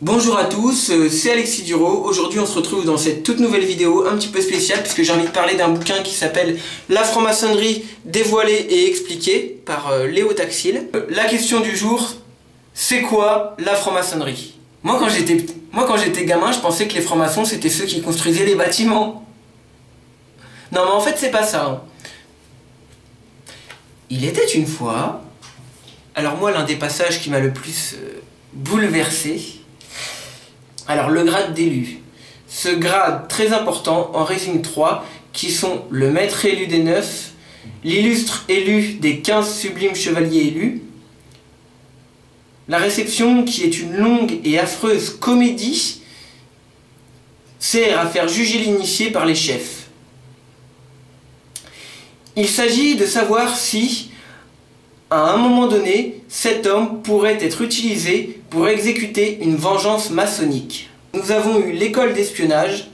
Bonjour à tous, c'est Alexis Duro. Aujourd'hui on se retrouve dans cette toute nouvelle vidéo un petit peu spéciale puisque j'ai envie de parler d'un bouquin qui s'appelle La franc-maçonnerie dévoilée et expliquée par Léo Taxil. La question du jour, c'est quoi la franc-maçonnerie? Moi quand j'étais gamin, je pensais que les francs-maçons c'était ceux qui construisaient les bâtiments. Non mais en fait c'est pas ça. Il était une fois... Alors moi l'un des passages qui m'a le plus bouleversé... Alors le grade d'élu. Ce grade très important en résigne 3 qui sont le maître élu des 9, l'illustre élu des 15 sublimes chevaliers élus, la réception qui est une longue et affreuse comédie sert à faire juger l'initié par les chefs. Il s'agit de savoir si, à un moment donné, cet homme pourrait être utilisé pour exécuter une vengeance maçonnique. Nous avons eu l'école d'espionnage,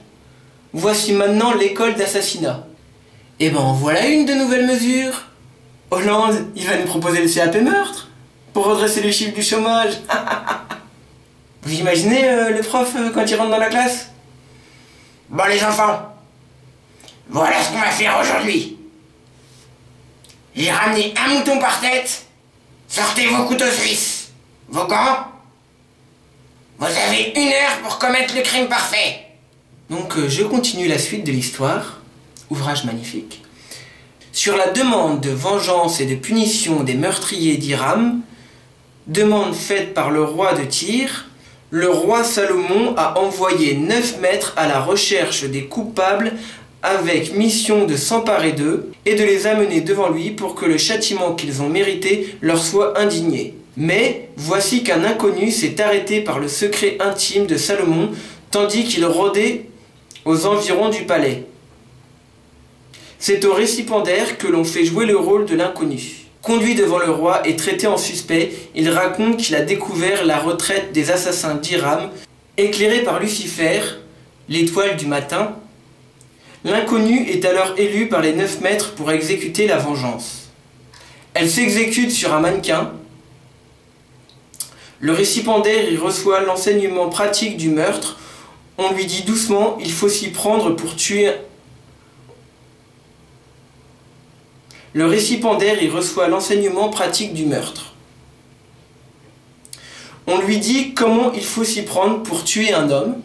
voici maintenant l'école d'assassinat. Et ben en voilà une de nouvelles mesures. Hollande, il va nous proposer le CAP meurtre pour redresser le chiffre du chômage. Vous imaginez le prof quand il rentre dans la classe? Bon les enfants, voilà ce qu'on va faire aujourd'hui. J'ai ramené un mouton par tête. Sortez vos couteaux suisses, vos gants. Vous avez 1 heure pour commettre le crime parfait. Donc je continue la suite de l'histoire, ouvrage magnifique. Sur la demande de vengeance et de punition des meurtriers d'Hiram, demande faite par le roi de Tyr, le roi Salomon a envoyé 9 maîtres à la recherche des coupables avec mission de s'emparer d'eux et de les amener devant lui pour que le châtiment qu'ils ont mérité leur soit indigné. Mais voici qu'un inconnu s'est arrêté par le secret intime de Salomon tandis qu'il rôdait aux environs du palais. C'est au récipiendaire que l'on fait jouer le rôle de l'inconnu. Conduit devant le roi et traité en suspect, il raconte qu'il a découvert la retraite des assassins d'Hiram, éclairé par Lucifer, l'étoile du matin. L'inconnu est alors élu par les 9 maîtres pour exécuter la vengeance. Elle s'exécute sur un mannequin. Le récipiendaire y reçoit l'enseignement pratique du meurtre. On lui dit doucement, il faut s'y prendre pour tuer. Le récipiendaire y reçoit l'enseignement pratique du meurtre. On lui dit comment il faut s'y prendre pour tuer un homme.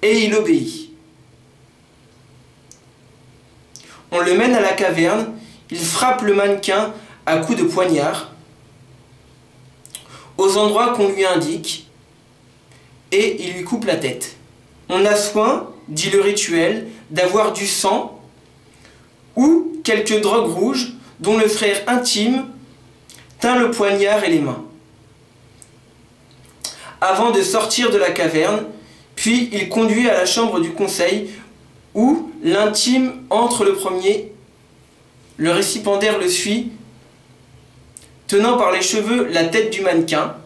Et il obéit. On le mène à la caverne, il frappe le mannequin à coups de poignard, aux endroits qu'on lui indique, et il lui coupe la tête. On a soin, dit le rituel, d'avoir du sang ou quelques drogues rouges dont le frère intime teint le poignard et les mains. Avant de sortir de la caverne, puis il conduit à la chambre du conseil où l'intime entre le premier. Le récipiendaire le suit, tenant par les cheveux la tête du mannequin.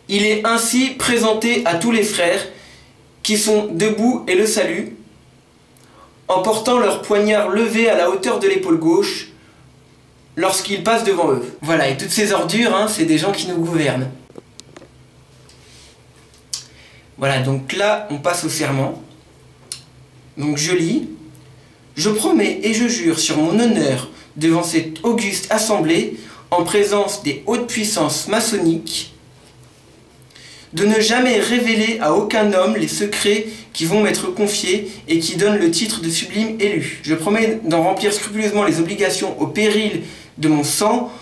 Il est ainsi présenté à tous les frères qui sont debout et le saluent, en portant leur poignard levé à la hauteur de l'épaule gauche lorsqu'il passe devant eux. Voilà, et toutes ces ordures, hein, c'est des gens qui nous gouvernent. Voilà, donc là, on passe au serment. Donc je lis. Je promets et je jure sur mon honneur devant cette auguste assemblée, en présence des hautes puissances maçonniques, de ne jamais révéler à aucun homme les secrets qui vont m'être confiés et qui donnent le titre de sublime élu. Je promets d'en remplir scrupuleusement les obligations au péril de mon sang.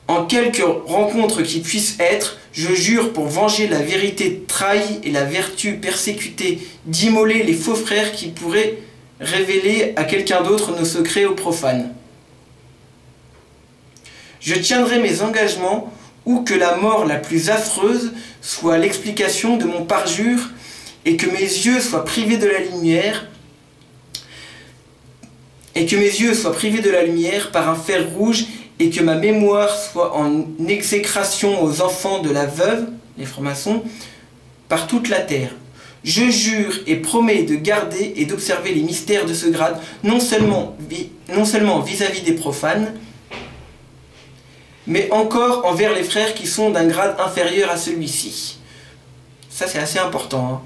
En quelque rencontre qui puisse être, je jure pour venger la vérité trahie et la vertu persécutée, d'immoler les faux frères qui pourraient révéler à quelqu'un d'autre nos secrets aux profanes. Je tiendrai mes engagements où que la mort la plus affreuse soit l'explication de mon parjure et que mes yeux soient privés de la lumière par un fer rouge et que ma mémoire soit en exécration aux enfants de la veuve, les francs-maçons, par toute la terre. Je jure et promets de garder et d'observer les mystères de ce grade, non seulement vis-à-vis des profanes, mais encore envers les frères qui sont d'un grade inférieur à celui-ci. Ça, c'est assez important, hein.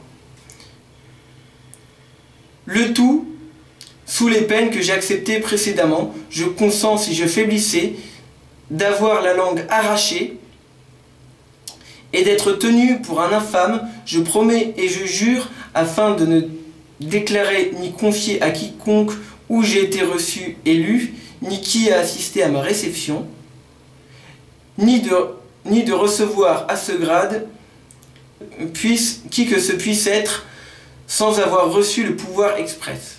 Le tout sous les peines que j'ai acceptées précédemment. Je consens, si je faiblissais, d'avoir la langue arrachée et d'être tenu pour un infâme. Je promets et je jure, afin de ne déclarer ni confier à quiconque où j'ai été reçu et lu, ni qui a assisté à ma réception, ni de recevoir à ce grade, qui que ce puisse être, sans avoir reçu le pouvoir express.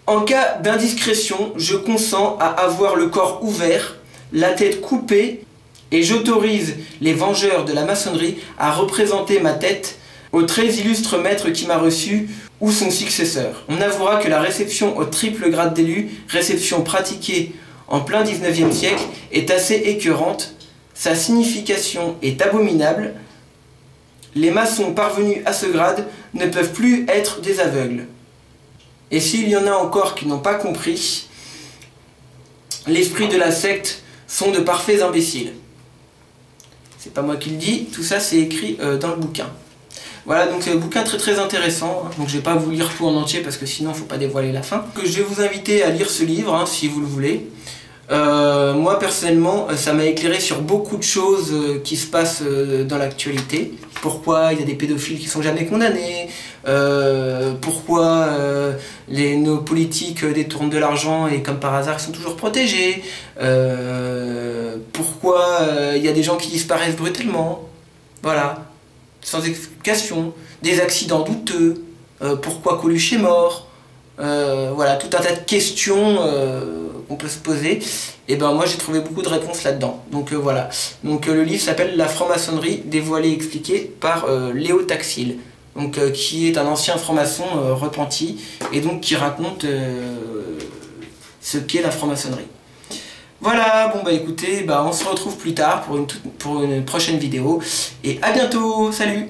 En cas d'indiscrétion, je consens à avoir le corps ouvert, la tête coupée, et j'autorise les vengeurs de la maçonnerie à représenter ma tête au très illustre maître qui m'a reçu ou son successeur. On avouera que la réception au triple grade d'élu, réception pratiquée en plein 19e siècle, est assez écœurante. Sa signification est abominable. Les maçons parvenus à ce grade ne peuvent plus être des aveugles. Et s'il y en a encore qui n'ont pas compris, l'esprit de la secte sont de parfaits imbéciles. C'est pas moi qui le dis, tout ça c'est écrit dans le bouquin. Voilà, donc c'est un bouquin très très intéressant, hein. Donc je vais pas vous lire tout en entier parce que sinon il ne faut pas dévoiler la fin. Je vais vous inviter à lire ce livre, hein, si vous le voulez. Moi personnellement, ça m'a éclairé sur beaucoup de choses qui se passent dans l'actualité. Pourquoi il y a des pédophiles qui sont jamais condamnés, pourquoi nos politiques détournent de l'argent et comme par hasard ils sont toujours protégés, pourquoi il y a des gens qui disparaissent brutalement, voilà, sans explication, des accidents douteux, pourquoi Coluche est mort, voilà, tout un tas de questions qu'on peut se poser. Et ben moi j'ai trouvé beaucoup de réponses là-dedans. Donc voilà. Donc le livre s'appelle La franc-maçonnerie dévoilée et expliquée par Léo Taxil. Donc qui est un ancien franc-maçon repenti et donc qui raconte ce qu'est la franc-maçonnerie. Voilà, bon bah écoutez, on se retrouve plus tard pour une prochaine vidéo et à bientôt, salut!